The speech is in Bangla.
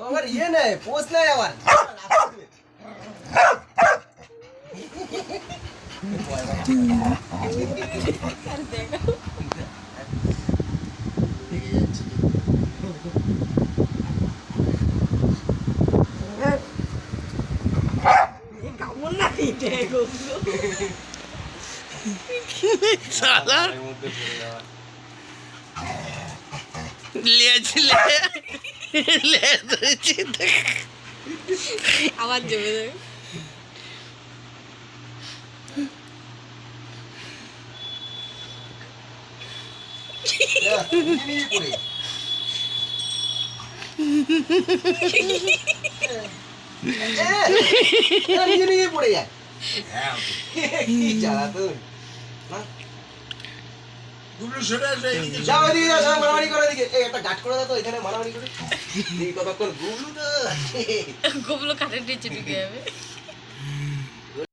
আবার ইয়ে নেই পোস্ট নেই আবার साला ले আবার জমে যাবে পড়ে যায় কি জ্বালাতন যাও এদিকে যাও সব মারামারি করে দিকে এই একটা গাট করে দাও তো এখানে মারামারি করে এই কতক্ষণ গুবলু তো গোবলো কাঠের নিচে ঢুকে যাবে